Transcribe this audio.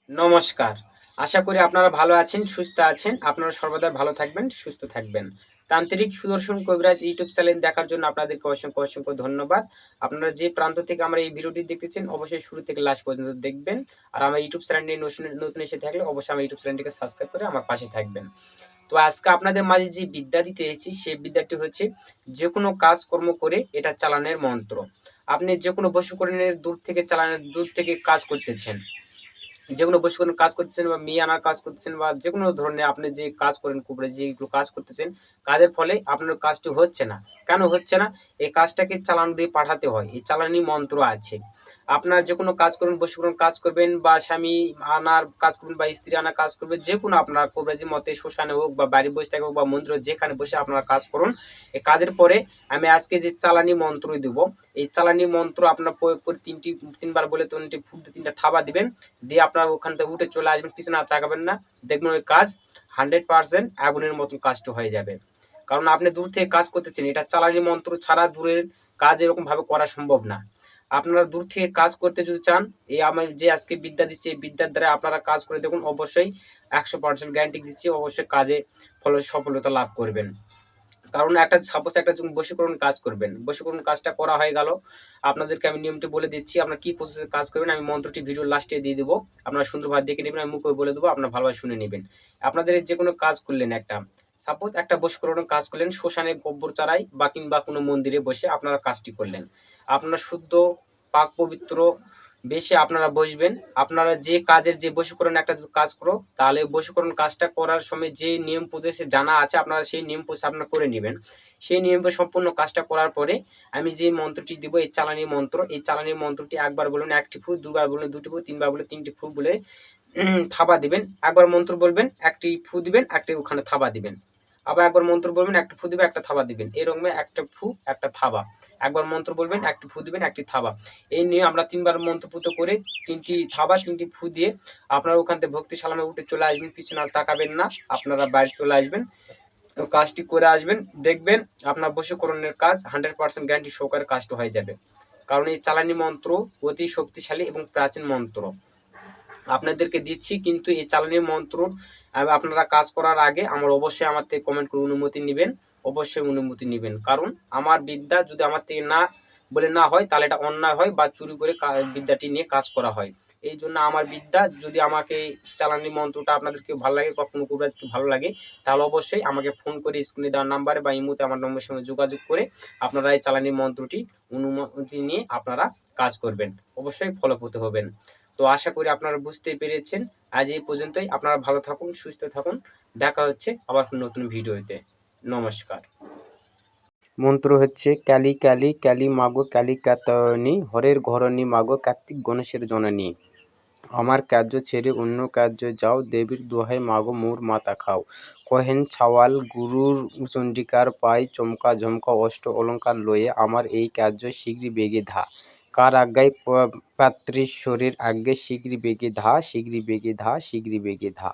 নমস্কার। আশা করি আপনারা ভালো আছেন, সুস্থ আছেন। আপনারা সর্বদা ভালো থাকবেন, সুস্থ থাকবেন। তান্ত্রিক সুদর্শন কবিরাজ ইউটিউব চ্যানেল দেখার জন্য আপনাদেরকে অসংখ্য ধন্যবাদ। আপনারা যে প্রান্ত থেকে আমার এই ভিডিওটি দেখতেছেন অবশ্যই শুরু থেকে লাস্ট পর্যন্ত দেখবেন। আর আমার ইউটিউব চ্যানেলটি নতুন এসে থাকলে অবশ্যই আমার ইউটিউব চ্যানেলটিকে সাবস্ক্রাইব করে আমার পাশে থাকবেন। তো আজকে আপনাদের মাঝে যে বিদ্যা দিতে এসেছি সেই বিদ্যাটি হচ্ছে যেকোনো কাজকর্ম করে এটা চালানোর মন্ত্র। আপনি যেকোনো বশীকরণের দূর থেকে কাজ করতেছেন। যেগুলো বসে কোনো কাজ করতেছেন বা মেয়ে আনার কাজ করতেছেন বা যেকোনো ধরনের আপনি যে কাজ করেন কুবড়ে যেগুলো কাজ করতেছেন, কাজের ফলে আপনার কাজটি হচ্ছে না। কেন হচ্ছে না? এই কাজটাকে চালান দিয়ে পাঠাতে হয়। এই চালানি মন্ত্র আছে। আপনার যেকোনো কাজ করুন, বশীকরণ কাজ করবেন বা স্বামী আনার কাজ করবেন বা স্ত্রী আনার কাজ করবেন, যেকোনো আপনার কবিরাজি মতে শ্মশানে হোক বা বাড়ির বসে থেকে হোক বা মন্দিরে যেখানে বসে আপনারা কাজ করুন। এই কাজের পরে আমি আজকে যে চালানি মন্ত্র দিব, এই চালানি মন্ত্র আপনার প্রয়োগ করে ৩বার বলে ৩টি ফুল দিয়ে ৩টা থাবা দিবেন। দিয়ে আপনারা ওখান থেকে উঠে চলে আসবেন, পিছনে আর তাকাবেন না। দেখবেন ওই কাজ 100% আগুনের মতন কাজটা হয়ে যাবে। কারণ আপনি দূর থেকে কাজ করতেছেন, এটা চালানি মন্ত্র ছাড়া দূরের কাজ এরকমভাবে করা সম্ভব না। আপনারা দূর থেকে কাজ করতে যদি চান, এই আমি যে আজকে বিদ্যা দিচ্ছি এই বিদ্যার দ্বারা আপনারা কাজ করে দেখুন, অবশ্যই 100% গ্যারান্টি দিচ্ছি, অবশ্যই কাজে সফলতা লাভ করবেন। কারণ সাপোজ একটা বশীকরণ কাজ করবেন, বশীকরণ কাজটা করা হয়ে গেল। আপনাদেরকে আমি নিয়মটি বলে দিচ্ছি, আপনারা কি প্রসেসে কাজ করবেন। আমি মন্ত্রটি ভিডিও লাস্টে দিয়ে দেবো, আপনারা সুন্দরভাবে দেখে নেবেন, আমি মুখে বলে দেবো, আপনারা ভালোভাবে শুনে নেবেন। আপনাদের যে কোনো কাজ করলেন, সাপোজ একটা বশীকরণ কাজ করলেন, শ্মশানে গোবর চারাই বা কিংবা কোনো মন্দিরে বসে আপনারা কাজটি করলেন। আপনারা শুদ্ধ পাক পবিত্র বেশে আপনারা বসবেন। আপনারা যে কাজের যে বশীকরণ একটা কাজ করো, তাহলে বশীকরণ কাজটা করার সময় যে নিয়ম প্রসেসে জানা আছে আপনারা সেই নিয়ম প্রসেস আপনারা করে নেবেন। সেই নিয়মে সম্পূর্ণ কাজটা করার পরে আমি যে মন্ত্রটি দিব, এই চালানি মন্ত্র, এই চালানি মন্ত্রটি একবার বলুন 1টি ফু, দুবার বলুন 2টি ফু, তিনবার বলুন 3টি ফু বলে থাবা দিবেন। একবার মন্ত্র বলবেন, 1টি ফু দিবেন, একটি ওখানে থাবা দিবেন। আবার একবার মন্ত্র বলবেন, 1টি ফু দিবেন, একটা থাবা দিবেন। এরকম একটা ফু, একটা থাবা। একবার মন্ত্র বলবেন, 1টি ফু দিবেন, 1টি থাবা। এই নিয়ে আমরা 3বার মন্ত্রপুত করে 3টি থাবা, 3টি ফু দিয়ে আপনারা ওখান থেকে ভক্তি সালামে উঠে চলে আসবেন, পিছনে আর তাকাবেন না। আপনারা বাড়ি চলে আসবেন, তো কাজটি করে আসবেন। দেখবেন আপনার বশীকরণের কাজ 100% গ্যারান্টি সহকারে কাজটা হয়ে যাবে। কারণ এই চালানি মন্ত্র অতি শক্তিশালী এবং প্রাচীন মন্ত্র আপনাদেরকে দিচ্ছি। কিন্তু এই চালানি মন্ত্র আপনারা কাজ করার আগে অবশ্যই আমার থেকে কমেন্ট করে অনুমতি নেবেন, অবশ্যই অনুমতি নেবেন। কারণ আমার বিদ্যা যদি আমার থেকে না বলে না হয়, তাহলে এটা অন্যায় হয় বা চুরি করে বিদ্যাটি নিয়ে কাজ করা হয়। এই জন্য আমার বিদ্যা যদি আমাকে চালানি মন্ত্রটা আপনাদেরকে ভালো লাগে বা কোনো কবিরাজকে ভালো লাগে, তাহলে অবশ্যই আমাকে ফোন করে স্ক্রিনে দেওয়ার নাম্বারে বা ইমোতে আমার নম্বরের সঙ্গে যোগাযোগ করে আপনারা এই চালানি মন্ত্রটি অনুমতি নিয়ে আপনারা কাজ করবেন, অবশ্যই ফলপ্রসূ হবেন। তো আশা করি আপনারা বুঝতে পেরেছেন। আজ এই পর্যন্তই। আপনারা ভালো থাকুন, সুস্থ থাকুন। দেখা হচ্ছে আবার নতুন ভিডিওতে। নমস্কার। মন্ত্র হচ্ছে ক্যালি ক্যালি ক্যালি মাগো ক্যালি কাতনি হরের ঘরণী মাগো কার্তিক গণেশের জননী। আমার কার্য ছেড়ে অন্য কার্য যাও, দেবীর দোহাই মাগো মোর মাথা খাও। কহেন ছাওয়াল গুরুর চণ্ডিকার পাই, চমকা ঝমকা অষ্ট অলঙ্কার লয়ে আমার এই কার্য শীঘ্রই বেগে ধা। কার আজ্ঞায়? পাত্রীশ্বরের আজ্ঞে শীঘ্রই বেগে ধা, শীঘ্রই বেগে ধা, শীঘ্রই বেগে ধা।